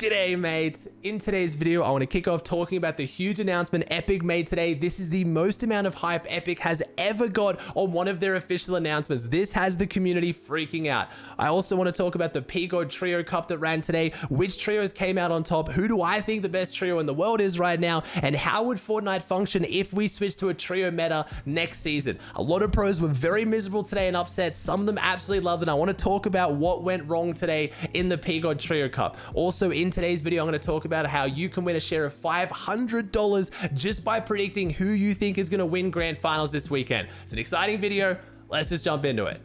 G'day mates, in today's video I want to kick off talking about the huge announcement Epic made today. This is the most amount of hype Epic has ever got on one of their official announcements. This has the community freaking out. I also want to talk about the Pgod Trio Cup that ran today, which trios came out on top, who do I think the best trio in the world is right now, and how would Fortnite function if we switch to a trio meta next season. A lot of pros were very miserable today and upset. Some of them absolutely loved it. I want to talk about what went wrong today in the Pgod Trio Cup. Also in today's video, I'm going to talk about how you can win a share of $500 just by predicting who you think is going to win grand finals this weekend. It's an exciting video. Let's just jump into it.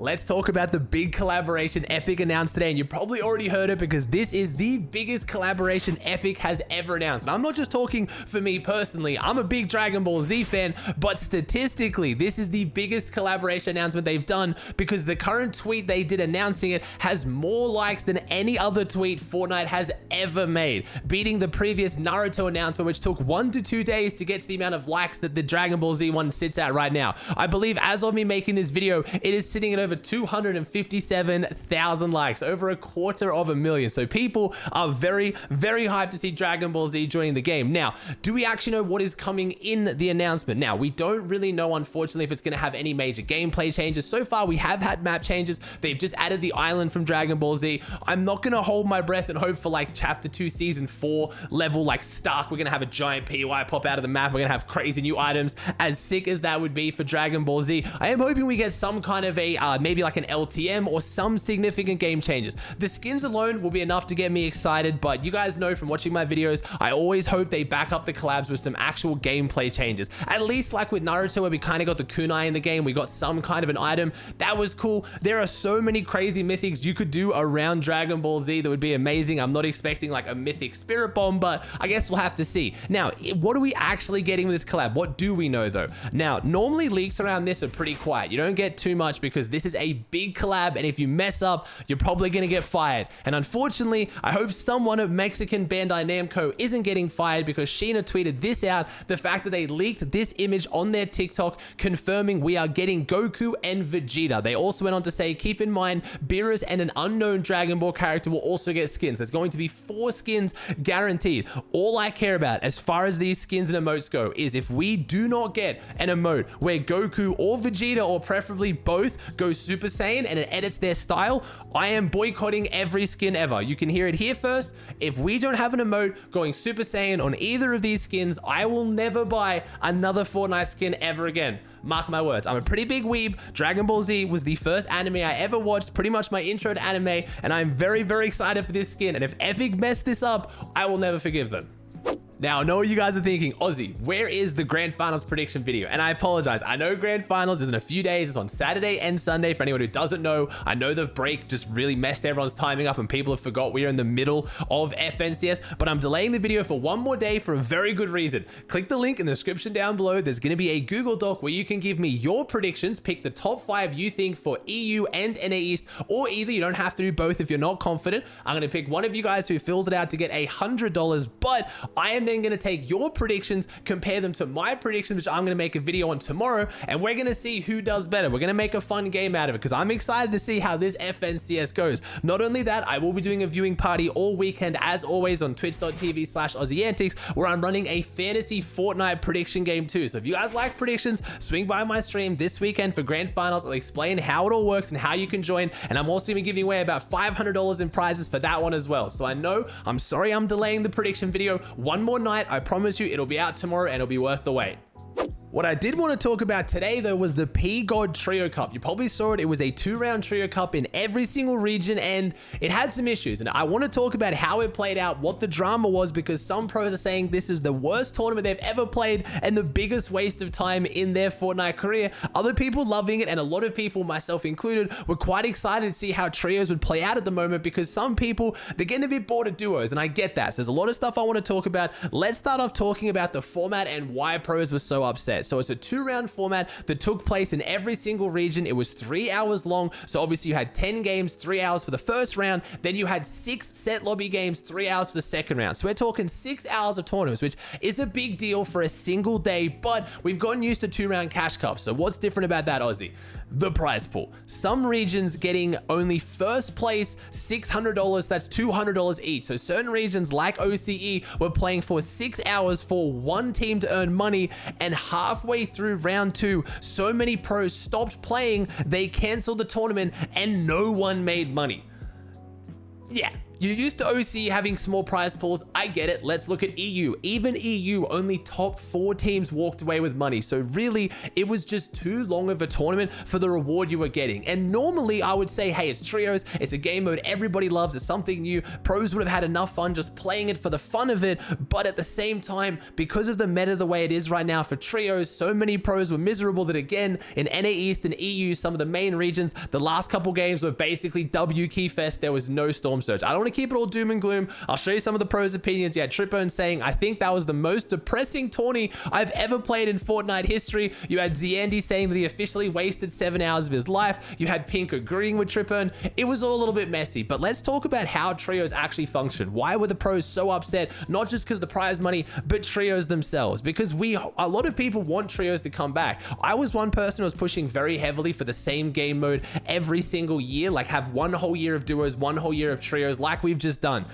Let's talk about the big collaboration Epic announced today, and you probably already heard it because this is the biggest collaboration Epic has ever announced. And I'm not just talking for me personally, I'm a big Dragon Ball Z fan, but statistically, this is the biggest collaboration announcement they've done because the current tweet they did announcing it has more likes than any other tweet Fortnite has ever made, beating the previous Naruto announcement, which took 1 to 2 days to get to the amount of likes that the Dragon Ball Z one sits at right now. I believe as of me making this video, it is sitting at over 257,000 likes, over 250,000. So people are very, very hyped to see Dragon Ball Z joining the game. Now, do we actually know what is coming in the announcement? Now, we don't really know, unfortunately, if it's going to have any major gameplay changes. So far, we have had map changes. They've just added the island from Dragon Ball Z. I'm not going to hold my breath and hope for like chapter 2 season 4 level like Stark. We're going to have a giant PY pop out of the map. We're going to have crazy new items. As sick as that would be for Dragon Ball Z, I am hoping we get some kind of a maybe like an LTM or some significant game changes. The skins alone will be enough to get me excited, but you guys know from watching my videos, I always hope they back up the collabs with some actual gameplay changes. At least like with Naruto, where we kind of got the kunai in the game, we got some kind of an item. That was cool. There are so many crazy mythics you could do around Dragon Ball Z that would be amazing. I'm not expecting like a mythic spirit bomb, but I guess we'll have to see. Now, what are we actually getting with this collab? What do we know though? Now, normally leaks around this are pretty quiet. You don't get too much because this is a big collab, and if you mess up, you're probably gonna get fired. And unfortunately, I hope someone at Mexican Bandai Namco isn't getting fired because Sheena tweeted this out, the fact that they leaked this image on their TikTok confirming we are getting Goku and Vegeta. They also went on to say, keep in mind, Beerus and an unknown Dragon Ball character will also get skins. There's going to be 4 skins guaranteed. All I care about as far as these skins and emotes go is if we do not get an emote where Goku or Vegeta, or preferably both, go Super Saiyan and it edits their style, I am boycotting every skin ever. You can hear it here first. If we don't have an emote going Super Saiyan on either of these skins, I will never buy another Fortnite skin ever again. Mark my words. I'm a pretty big weeb. Dragon Ball Z was the first anime I ever watched, pretty much my intro to anime, and I'm very, very excited for this skin. And if Epic mess this up, I will never forgive them. Now, I know what you guys are thinking, Aussie, where is the grand finals prediction video? And I apologize. I know grand finals is in a few days. It's on Saturday and Sunday. For anyone who doesn't know, I know the break just really messed everyone's timing up and people have forgot we are in the middle of FNCS, but I'm delaying the video for one more day for a very good reason. Click the link in the description down below. There's going to be a Google Doc where you can give me your predictions, pick the top 5 you think for EU and NA East, or either. You don't have to do both if you're not confident. I'm going to pick one of you guys who fills it out to get $100, but I am then going to take your predictions, compare them to my predictions, which I'm going to make a video on tomorrow, and we're going to see who does better. We're going to make a fun game out of it because I'm excited to see how this FNCS goes. Not only that, I will be doing a viewing party all weekend as always on twitch.tv/Aussie Antics, where I'm running a fantasy Fortnite prediction game too. So if you guys like predictions, swing by my stream this weekend for grand finals. I'll explain how it all works and how you can join, and I'm also going to be giving away about $500 in prizes for that one as well. So I know, I'm sorry I'm delaying the prediction video one more night. I promise you it'll be out tomorrow and it'll be worth the wait. What I did want to talk about today though was the Pgod Trio Cup. You probably saw it. It was a 2-round trio cup in every single region and it had some issues. And I want to talk about how it played out, what the drama was, because some pros are saying this is the worst tournament they've ever played and the biggest waste of time in their Fortnite career. Other people loving it, and a lot of people, myself included, were quite excited to see how trios would play out at the moment because some people, they're getting a bit bored of duos, and I get that. So there's a lot of stuff I want to talk about. Let's start off talking about the format and why pros were so upset. set. So it's a 2-round format that took place in every single region. It was 3 hours long. So obviously you had 10 games, 3 hours for the first round. Then you had 6 set lobby games, 3 hours for the second round. So we're talking 6 hours of tournaments, which is a big deal for a single day, but we've gotten used to 2-round cash cups. So what's different about that, Aussie? The prize pool. Some regions getting only first place $600, that's $200 each. So certain regions like OCE were playing for 6 hours for one team to earn money, and halfway through round 2, so many pros stopped playing, they canceled the tournament and no one made money. Yeah. You're used to OC having small prize pools. I get it. Let's look at EU. Even EU, only top 4 teams walked away with money. So really, it was just too long of a tournament for the reward you were getting. And normally I would say, hey, it's trios. It's a game mode everybody loves. It's something new. Pros would have had enough fun just playing it for the fun of it. But at the same time, because of the meta the way it is right now for trios, so many pros were miserable that again, in NA East and EU, some of the main regions, the last couple games were basically W key fest. There was no storm surge. I don't want to keep it all doom and gloom. I'll show you some of the pros' opinions. Yeah, Tripone saying, I think that was the most depressing tourney I've ever played in Fortnite history. You had Ziandy saying that he officially wasted 7 hours of his life. You had Pink agreeing with Tripone. It was all a little bit messy, but let's talk about how trios actually function. Why were the pros so upset? Not just because of the prize money, but trios themselves. Because a lot of people want trios to come back. I was one person who was pushing very heavily for the same game mode every single year, like have one whole year of duos, one whole year of trios, like we've just done.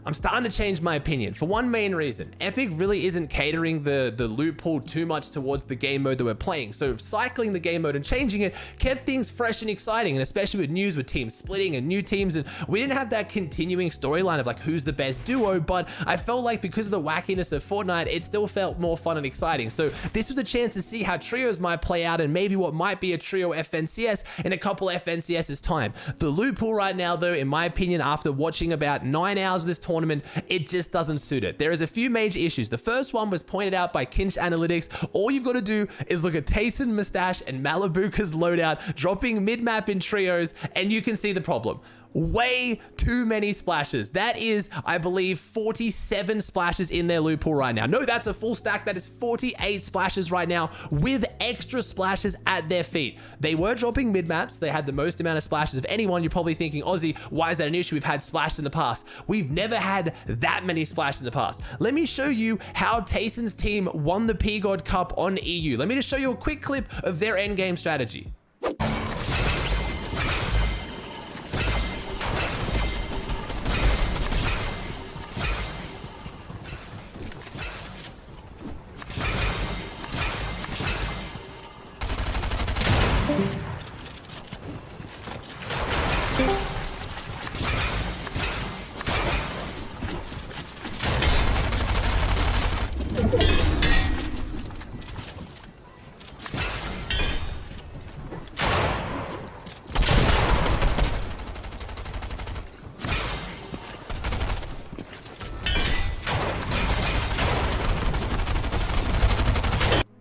I'm starting to change my opinion for one main reason. Epic really isn't catering the loot pool too much towards the game mode that we're playing. So cycling the game mode and changing it kept things fresh and exciting, and especially with news with teams splitting and new teams, and we didn't have that continuing storyline of like who's the best duo, but I felt like because of the wackiness of Fortnite, it still felt more fun and exciting. So this was a chance to see how trios might play out and maybe what might be a trio FNCS in a couple FNCS's time. The loot pool right now though, in my opinion, after watching about 9 hours of this tournament, it just doesn't suit it. There is a few major issues. The first one was pointed out by Kinch Analytics. All you've got to do is look at Tayson, Mustache, and Malibuka's loadout dropping mid-map in trios, and you can see the problem. Way too many splashes. That is, I believe, 47 splashes in their loot pool right now. No, that's a full stack. That is 48 splashes right now with extra splashes at their feet. They were dropping mid-maps. They had the most amount of splashes of anyone. You're probably thinking, Aussie, why is that an issue? We've had splashes in the past. We've never had that many splashes in the past. Let me show you how Tayson's team won the Pgod Cup on EU. Let me just show you a quick clip of their endgame strategy.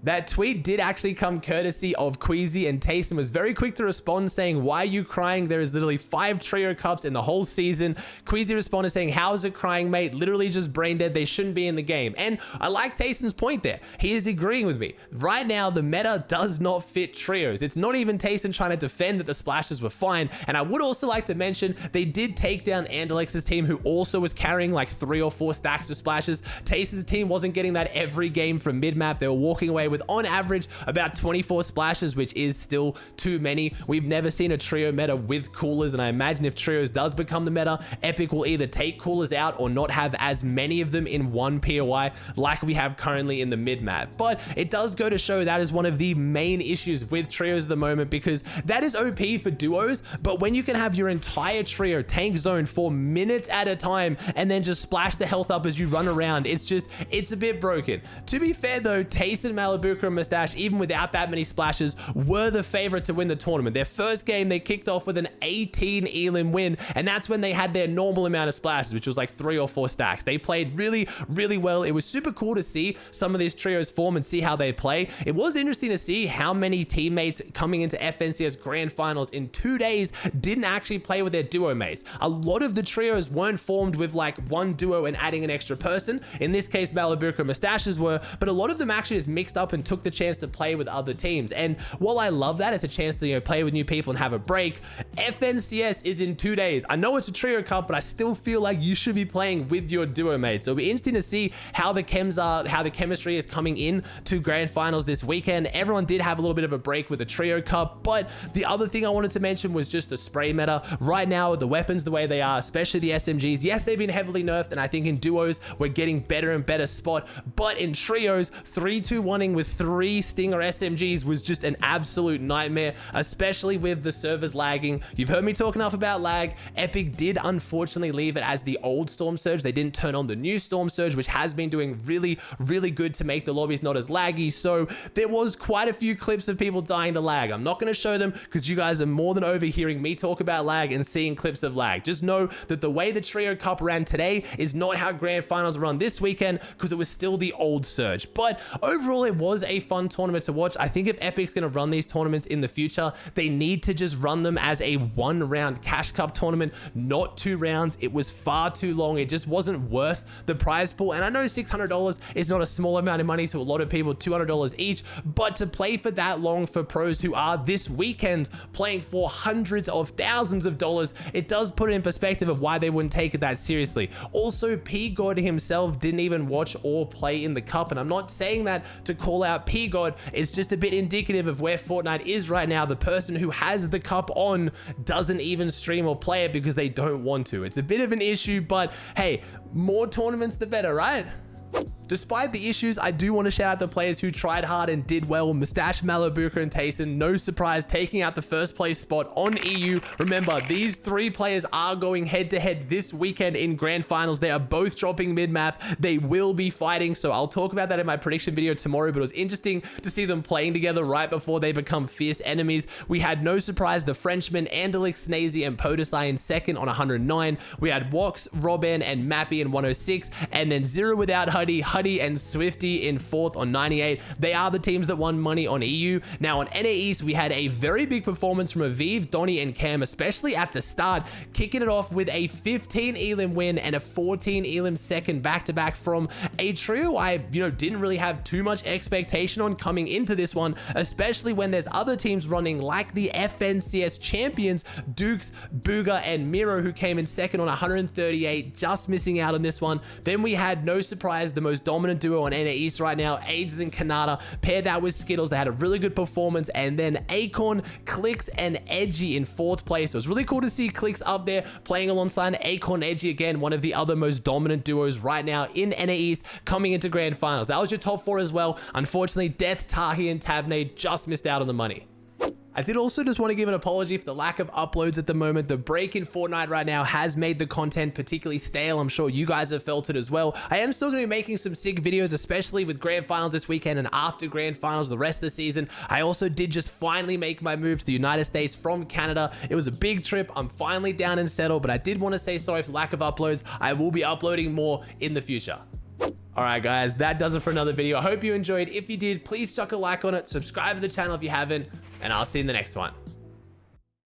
That tweet did actually come courtesy of Queasy, and Tayson was very quick to respond saying, why are you crying? There is literally 5 trio cups in the whole season. Queasy responded saying, how is it crying, mate? Literally just brain dead. They shouldn't be in the game. And I like Tayson's point there. He is agreeing with me. Right now, the meta does not fit trios. It's not even Tayson trying to defend that the splashes were fine. And I would also like to mention, they did take down Andalex's team, who also was carrying like 3 or 4 stacks of splashes. Tayson's team wasn't getting that every game from mid-map. They were walking away with, on average, about 24 splashes, which is still too many. We've never seen a trio meta with coolers, and I imagine if trios does become the meta, Epic will either take coolers out or not have as many of them in one POI like we have currently in the mid-map. But it does go to show that is one of the main issues with trios at the moment, because that is OP for duos, but when you can have your entire trio tank zone for minutes at a time and then just splash the health up as you run around, it's a bit broken. To be fair though, Tayson, Malibuka, and Mustache, even without that many splashes, were the favorite to win the tournament. Their first game, they kicked off with an 18 elim win, and that's when they had their normal amount of splashes, which was like 3 or 4 stacks. They played really, really well. It was super cool to see some of these trios form and see how they play. It was interesting to see how many teammates coming into FNCS Grand Finals in 2 days didn't actually play with their duo mates. A lot of the trios weren't formed with like one duo and adding an extra person. In this case, Malibuka and Mustaches were, but a lot of them actually just mixed up Cup and took the chance to play with other teams. And while I love that, it's a chance to, you know, play with new people and have a break. FNCS is in 2 days. I know it's a Trio Cup, but I still feel like you should be playing with your duo mates. So it'll be interesting to see how the chemistry is coming in to grand finals this weekend. Everyone did have a little bit of a break with the Trio Cup, but the other thing I wanted to mention was just the spray meta. Right now, the weapons the way they are, especially the SMGs, yes, they've been heavily nerfed, and I think in duos, we're getting better and better spot, but in trios, 3-2-1ing with 3 Stinger SMGs was just an absolute nightmare, especially with the servers lagging. You've heard me talk enough about lag. Epic did unfortunately leave it as the old Storm Surge. They didn't turn on the new Storm Surge, which has been doing really, really good to make the lobbies not as laggy. So there was quite a few clips of people dying to lag. I'm not going to show them because you guys are more than overhearing me talk about lag and seeing clips of lag. Just know that the way the Trio Cup ran today is not how grand finals run this weekend, because it was still the old Surge. But overall, it was a fun tournament to watch. I think if Epic's going to run these tournaments in the future, they need to just run them as a 1-round Cash Cup tournament, not 2 rounds. It was far too long. It just wasn't worth the prize pool. And I know $600 is not a small amount of money to a lot of people, $200 each, but to play for that long for pros who are this weekend playing for hundreds of thousands of dollars, it does put it in perspective of why they wouldn't take it that seriously. Also, Pgod himself didn't even watch or play in the cup, and I'm not saying that to call out Pgod. It's just a bit indicative of where Fortnite is right now. The person who has the cup on doesn't even stream or play it because they don't want to. It's a bit of an issue, but hey, more tournaments the better, right? Despite the issues, I do want to shout out the players who tried hard and did well. Mustache, Malabuka, and Tayson, no surprise, taking out the first place spot on EU. Remember, these 3 players are going head-to-head this weekend in grand finals. They are both dropping mid-map. They will be fighting, so I'll talk about that in my prediction video tomorrow, but it was interesting to see them playing together right before they become fierce enemies. We had, no surprise, the Frenchmen, Andelix, Snazy, and Podesai in second on 109. We had Wox, Robin, and Mappy in 106, and then Zero without Huddy, and Swifty in 4th on 98. They are the teams that won money on EU. Now on NA East, we had a very big performance from Aviv, Donnie, and Cam, especially at the start, kicking it off with a 15 elim win and a 14 elim second back-to-back from a trio I didn't really have too much expectation on coming into this one, especially when there's other teams running like the FNCS champions, Dukes, Booga, and Miro, who came in second on 138, just missing out on this one. Then we had, no surprise, the most dominant duo on NA East right now, Ages and Kanata, paired that with Skittles. They had a really good performance, and then Acorn, Clicks, and Edgy in 4th place. So it was really cool to see Clicks up there playing alongside Acorn, Edgy, again, one of the other most dominant duos right now in NA East coming into grand finals. That was your top 4 as well. Unfortunately, Death, Tahi, and Tabney just missed out on the money. I did also just want to give an apology for the lack of uploads at the moment. The break in Fortnite right now has made the content particularly stale. I'm sure you guys have felt it as well. I am still going to be making some sick videos, especially with grand finals this weekend and after grand finals the rest of the season. I also did just finally make my move to the United States from Canada. It was a big trip. I'm finally down and settled, but I did want to say sorry for lack of uploads. I will be uploading more in the future. Alright guys, that does it for another video. I hope you enjoyed. If you did, please chuck a like on it, subscribe to the channel if you haven't, and I'll see you in the next one.